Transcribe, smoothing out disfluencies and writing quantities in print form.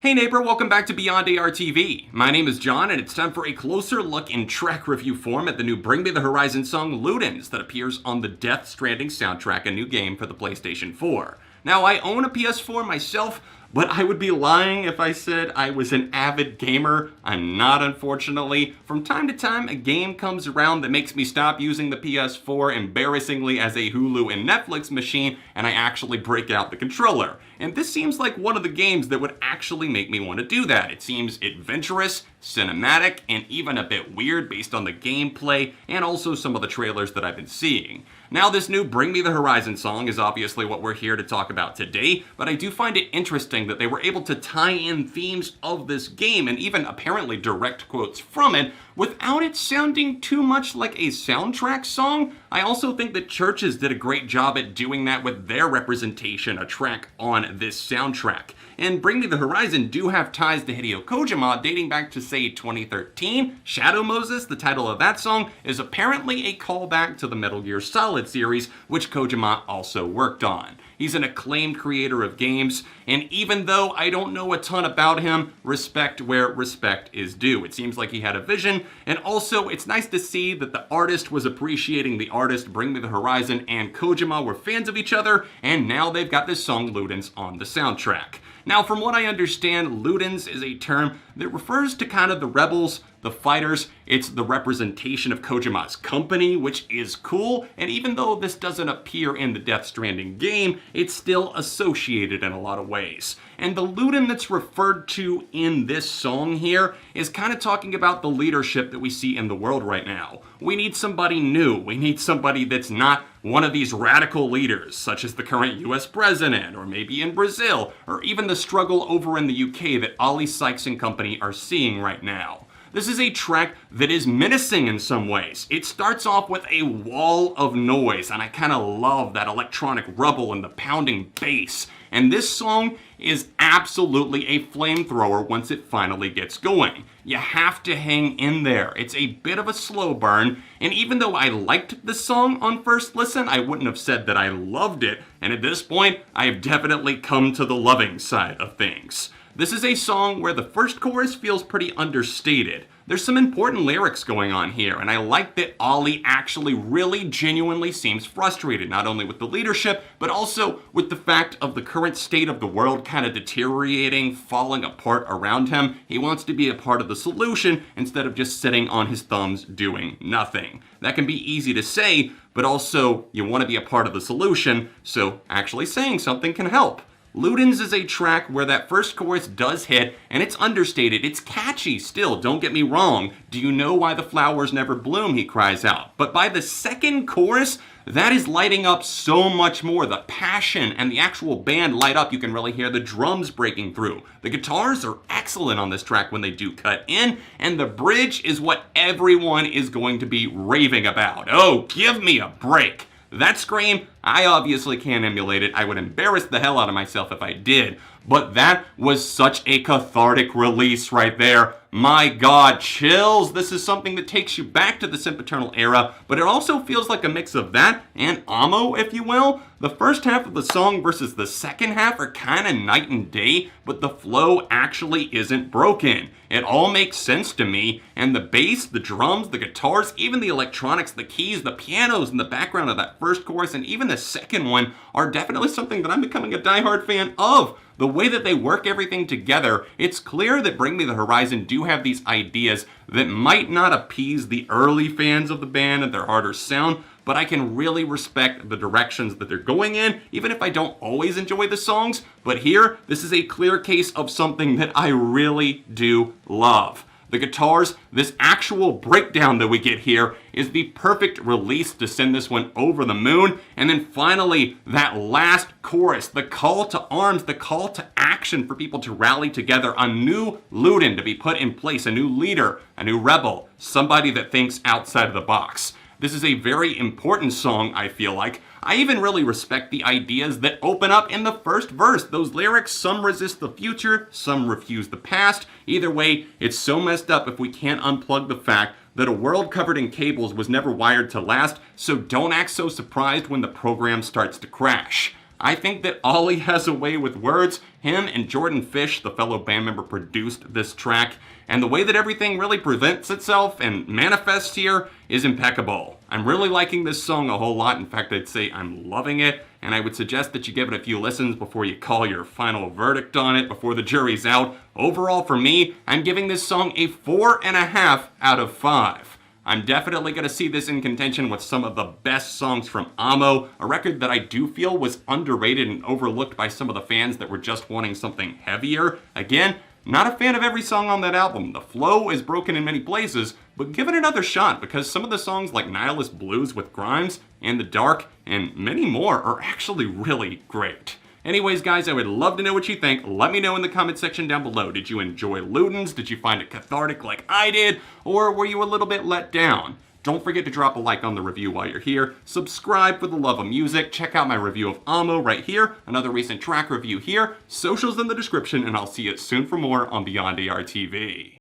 Hey neighbor, welcome back to Beyond ARTV. My name is John, and it's time for a closer look in track review form at the new Bring Me the Horizon song Ludens that appears on the Death Stranding soundtrack, a new game for the PlayStation 4. Now, I own a PS4 myself, but I would be lying if I said I was an avid gamer. I'm not, unfortunately. From time to time, a game comes around that makes me stop using the PS4 embarrassingly as a Hulu and Netflix machine, and I actually break out the controller. And this seems like one of the games that would actually make me want to do that. It seems adventurous, cinematic, and even a bit weird based on the gameplay and also some of the trailers that I've been seeing. Now, this new Bring Me the Horizon song is obviously what we're here to talk about today, but I do find it interesting that they were able to tie in themes of this game and even apparently direct quotes from it without it sounding too much like a soundtrack song. I also think that Churches did a great job at doing that with their representation, a track on this soundtrack. And Bring Me the Horizon do have ties to Hideo Kojima dating back to, say, 2013. Shadow Moses, the title of that song, is apparently a callback to the Metal Gear Solid series, which Kojima also worked on. He's an acclaimed creator of games, and even though I don't know a ton about him, respect where respect is due. It seems like he had a vision, and also it's nice to see that the artist was appreciating the artist. Bring Me the Horizon and Kojima were fans of each other, and now they've got this song Ludens on the soundtrack. Now, from what I understand, Ludens is a term that refers to kind of the rebels, the fighters. It's the representation of Kojima's company, which is cool, and even though this doesn't appear in the Death Stranding game, it's still associated in a lot of ways. And the Luden that's referred to in this song here is kind of talking about the leadership that we see in the world right now. We need somebody new. We need somebody that's not one of these radical leaders, such as the current US president, or maybe in Brazil, or even the struggle over in the UK that Ollie Sykes and company are seeing right now. This is a track that is menacing in some ways. It starts off with a wall of noise, and I kind of love that electronic rumble and the pounding bass. And this song is absolutely a flamethrower once it finally gets going. You have to hang in there. It's a bit of a slow burn, and even though I liked the song on first listen, I wouldn't have said that I loved it, and at this point, I have definitely come to the loving side of things. This is a song where the first chorus feels pretty understated. There's some important lyrics going on here, and I like that Ollie actually really genuinely seems frustrated, not only with the leadership, but also with the fact of the current state of the world kind of deteriorating, falling apart around him. He wants to be a part of the solution instead of just sitting on his thumbs doing nothing. That can be easy to say, but also you want to be a part of the solution, so actually saying something can help. Ludens is a track where that first chorus does hit, and it's understated. It's catchy still, don't get me wrong. Do you know why the flowers never bloom, he cries out. But by the second chorus, that is lighting up so much more. The passion and the actual band light up. You can really hear the drums breaking through. The guitars are excellent on this track when they do cut in, and the bridge is what everyone is going to be raving about. Oh, give me a break. That scream, I obviously can't emulate it. I would embarrass the hell out of myself if I did. But that was such a cathartic release right there. My God, chills. This is something that takes you back to the Sempiternal era, but it also feels like a mix of that and Amo, if you will. The first half of the song versus the second half are kind of night and day, but the flow actually isn't broken. It all makes sense to me, and the bass, the drums, the guitars, even the electronics, the keys, the pianos in the background of that first chorus, and even the second one are definitely something that I'm becoming a diehard fan of. The way that they work everything together, it's clear that Bring Me the Horizon do have these ideas that might not appease the early fans of the band and their harder sound, but I can really respect the directions that they're going in, even if I don't always enjoy the songs. But here, this is a clear case of something that I really do love. The guitars, this actual breakdown that we get here is the perfect release to send this one over the moon. And then finally, that last chorus, the call to arms, the call to action for people to rally together, a new Luden to be put in place, a new leader, a new rebel, somebody that thinks outside of the box. This is a very important song, I feel like. I even really respect the ideas that open up in the first verse. Those lyrics, some resist the future, some refuse the past. Either way, it's so messed up if we can't unplug the fact that a world covered in cables was never wired to last, so don't act so surprised when the program starts to crash. I think that Ollie has a way with words. Him and Jordan Fish, the fellow band member, produced this track, and the way that everything really presents itself and manifests here is impeccable. I'm really liking this song a whole lot. In fact, I'd say I'm loving it, and I would suggest that you give it a few listens before you call your final verdict on it, before the jury's out. Overall, for me, I'm giving this song a 4.5 out of 5. I'm definitely going to see this in contention with some of the best songs from Amo, a record that I do feel was underrated and overlooked by some of the fans that were just wanting something heavier. Again, not a fan of every song on that album. The flow is broken in many places, but give it another shot because some of the songs like Nihilist Blues with Grimes, and The Dark, and many more are actually really great. Anyways, guys, I would love to know what you think. Let me know in the comment section down below. Did you enjoy Ludens? Did you find it cathartic like I did? Or were you a little bit let down? Don't forget to drop a like on the review while you're here. Subscribe for the love of music. Check out my review of Amo right here. Another recent track review here. Socials in the description, and I'll see you soon for more on Beyond ARTV.